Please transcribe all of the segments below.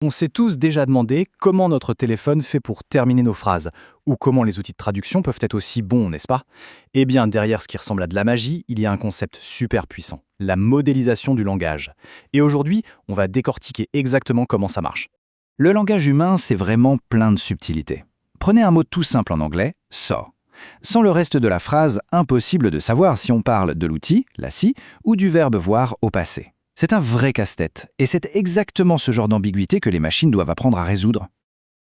On s'est tous déjà demandé comment notre téléphone fait pour terminer nos phrases, ou comment les outils de traduction peuvent être aussi bons, n'est-ce pas? Eh bien, derrière ce qui ressemble à de la magie, il y a un concept super puissant, la modélisation du langage. Et aujourd'hui, on va décortiquer exactement comment ça marche. Le langage humain, c'est vraiment plein de subtilités. Prenez un mot tout simple en anglais, saw. Sans le reste de la phrase, impossible de savoir si on parle de l'outil, la scie, ou du verbe voir au passé. C'est un vrai casse-tête, et c'est exactement ce genre d'ambiguïté que les machines doivent apprendre à résoudre.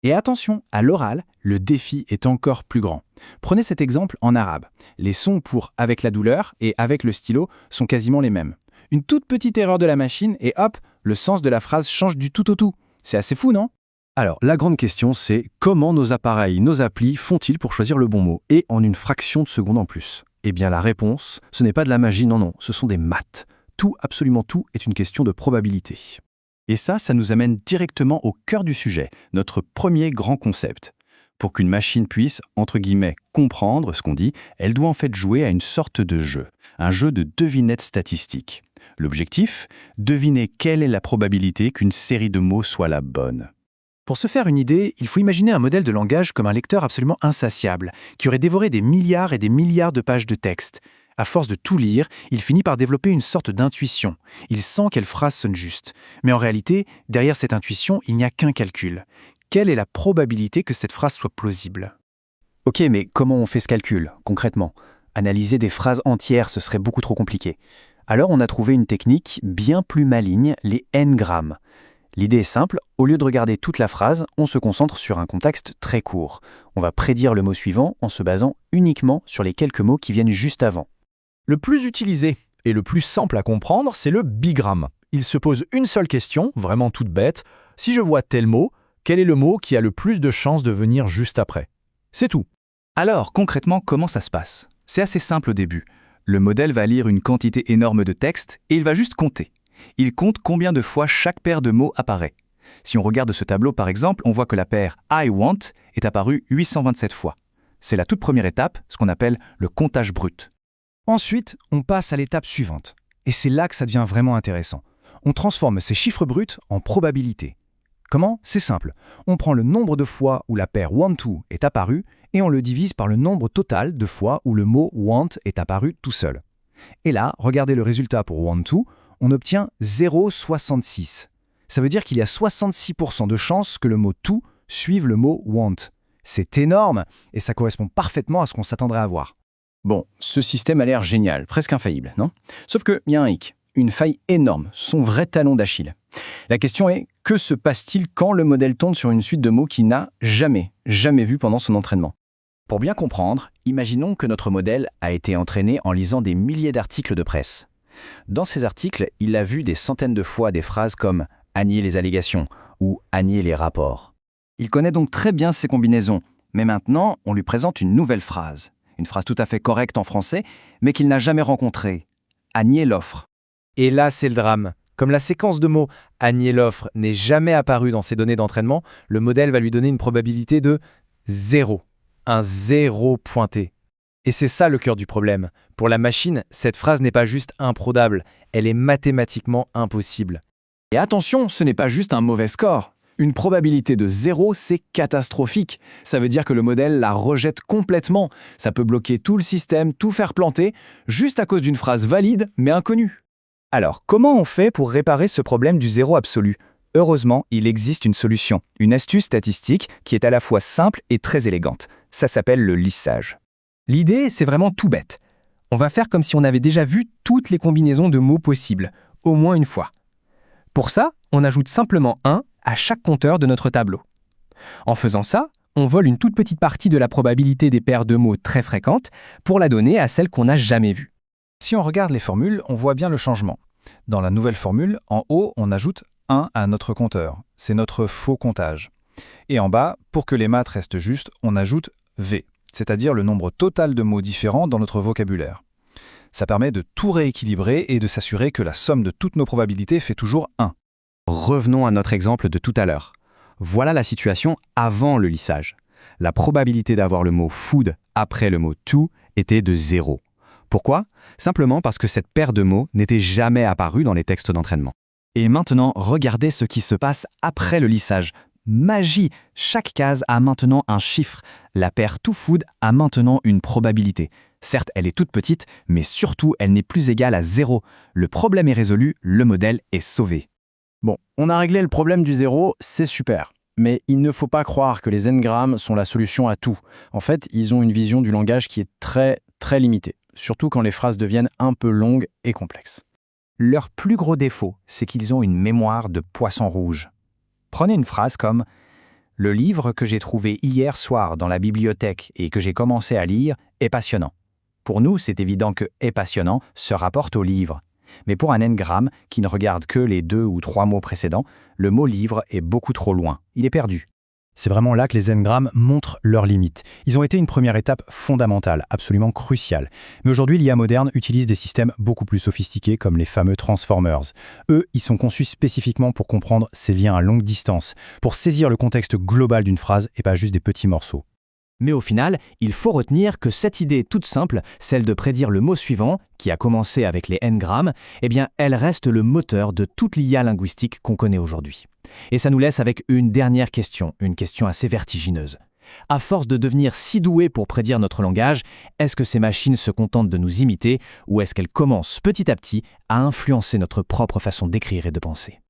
Et attention, à l'oral, le défi est encore plus grand. Prenez cet exemple en arabe. Les sons pour avec la douleur et avec le stylo sont quasiment les mêmes. Une toute petite erreur de la machine et hop, le sens de la phrase change du tout au tout. C'est assez fou, non? Alors, la grande question, c'est comment nos appareils, nos applis font-ils pour choisir le bon mot, et en une fraction de seconde en plus? Eh bien, la réponse, ce n'est pas de la magie, non, ce sont des maths. Tout, absolument tout, est une question de probabilité. Et ça nous amène directement au cœur du sujet, notre premier grand concept. Pour qu'une machine puisse, entre guillemets, comprendre ce qu'on dit, elle doit en fait jouer à une sorte de jeu, un jeu de devinette statistique. L'objectif, deviner quelle est la probabilité qu'une série de mots soit la bonne. Pour se faire une idée, il faut imaginer un modèle de langage comme un lecteur absolument insatiable, qui aurait dévoré des milliards et des milliards de pages de texte. À force de tout lire, il finit par développer une sorte d'intuition. Il sent quelle phrase sonne juste. Mais en réalité, derrière cette intuition, il n'y a qu'un calcul. Quelle est la probabilité que cette phrase soit plausible? Ok, mais comment on fait ce calcul, concrètement? Analyser des phrases entières, ce serait beaucoup trop compliqué. Alors on a trouvé une technique bien plus maligne, les n-grammes. L'idée est simple, au lieu de regarder toute la phrase, on se concentre sur un contexte très court. On va prédire le mot suivant en se basant uniquement sur les quelques mots qui viennent juste avant. Le plus utilisé et le plus simple à comprendre, c'est le bigramme. Il se pose une seule question, vraiment toute bête. Si je vois tel mot, quel est le mot qui a le plus de chances de venir juste après? C'est tout. Alors, concrètement, comment ça se passe? C'est assez simple au début. Le modèle va lire une quantité énorme de texte et il va juste compter. Il compte combien de fois chaque paire de mots apparaît. Si on regarde ce tableau par exemple, on voit que la paire I want est apparue 827 fois. C'est la toute première étape, ce qu'on appelle le comptage brut. Ensuite, on passe à l'étape suivante. Et c'est là que ça devient vraiment intéressant. On transforme ces chiffres bruts en probabilités. Comment? C'est simple. On prend le nombre de fois où la paire want to est apparue et on le divise par le nombre total de fois où le mot want est apparu tout seul. Et là, regardez le résultat pour want to, on obtient 0,66. Ça veut dire qu'il y a 66% de chances que le mot to suive le mot want. C'est énorme et ça correspond parfaitement à ce qu'on s'attendrait à voir. Bon, ce système a l'air génial, presque infaillible, non? Sauf qu'il y a un hic, une faille énorme, son vrai talon d'Achille. La question est, que se passe-t-il quand le modèle tombe sur une suite de mots qu'il n'a jamais vu pendant son entraînement? Pour bien comprendre, imaginons que notre modèle a été entraîné en lisant des milliers d'articles de presse. Dans ces articles, il a vu des centaines de fois des phrases comme « à nier les allégations » ou « à nier les rapports ». Il connaît donc très bien ces combinaisons, mais maintenant, on lui présente une nouvelle phrase. Une phrase tout à fait correcte en français, mais qu'il n'a jamais rencontrée. À nier l'offre. Et là, c'est le drame. Comme la séquence de mots « à nier l'offre » n'est jamais apparue dans ses données d'entraînement, le modèle va lui donner une probabilité de 0. Un 0 pointé. Et c'est ça le cœur du problème. Pour la machine, cette phrase n'est pas juste improbable, elle est mathématiquement impossible. Et attention, ce n'est pas juste un mauvais score. Une probabilité de 0, c'est catastrophique. Ça veut dire que le modèle la rejette complètement. Ça peut bloquer tout le système, tout faire planter, juste à cause d'une phrase valide mais inconnue. Alors, comment on fait pour réparer ce problème du zéro absolu? Heureusement, il existe une solution, une astuce statistique qui est à la fois simple et très élégante. Ça s'appelle le lissage. L'idée, c'est vraiment tout bête. On va faire comme si on avait déjà vu toutes les combinaisons de mots possibles, au moins une fois. Pour ça, on ajoute simplement 1 à chaque compteur de notre tableau. En faisant ça, on vole une toute petite partie de la probabilité des paires de mots très fréquentes pour la donner à celles qu'on n'a jamais vues. Si on regarde les formules, on voit bien le changement. Dans la nouvelle formule, en haut, on ajoute 1 à notre compteur. C'est notre faux comptage. Et en bas, pour que les maths restent justes, on ajoute V, c'est-à-dire le nombre total de mots différents dans notre vocabulaire. Ça permet de tout rééquilibrer et de s'assurer que la somme de toutes nos probabilités fait toujours 1. Revenons à notre exemple de tout à l'heure. Voilà la situation avant le lissage. La probabilité d'avoir le mot food après le mot to était de 0. Pourquoi? Simplement parce que cette paire de mots n'était jamais apparue dans les textes d'entraînement. Et maintenant, regardez ce qui se passe après le lissage. Magie! Chaque case a maintenant un chiffre. La paire TwoFood a maintenant une probabilité. Certes, elle est toute petite, mais surtout, elle n'est plus égale à 0. Le problème est résolu, le modèle est sauvé. Bon, on a réglé le problème du zéro, c'est super. Mais il ne faut pas croire que les n-grammes sont la solution à tout. En fait, ils ont une vision du langage qui est très, très limitée, surtout quand les phrases deviennent un peu longues et complexes. Leur plus gros défaut, c'est qu'ils ont une mémoire de poisson rouge. Prenez une phrase comme « Le livre que j'ai trouvé hier soir dans la bibliothèque et que j'ai commencé à lire est passionnant ». Pour nous, c'est évident que « est passionnant » se rapporte au livre. Mais pour un n-gramme qui ne regarde que les 2 ou 3 mots précédents, le mot livre est beaucoup trop loin. Il est perdu. C'est vraiment là que les n-grammes montrent leurs limites. Ils ont été une première étape fondamentale, absolument cruciale. Mais aujourd'hui, l'IA moderne utilise des systèmes beaucoup plus sophistiqués comme les fameux transformers. Eux, ils sont conçus spécifiquement pour comprendre ces liens à longue distance, pour saisir le contexte global d'une phrase et pas juste des petits morceaux. Mais au final, il faut retenir que cette idée toute simple, celle de prédire le mot suivant, qui a commencé avec les n-grammes, eh bien, elle reste le moteur de toute l'IA linguistique qu'on connaît aujourd'hui. Et ça nous laisse avec une dernière question, une question assez vertigineuse. À force de devenir si douées pour prédire notre langage, est-ce que ces machines se contentent de nous imiter ou est-ce qu'elles commencent petit à petit à influencer notre propre façon d'écrire et de penser ?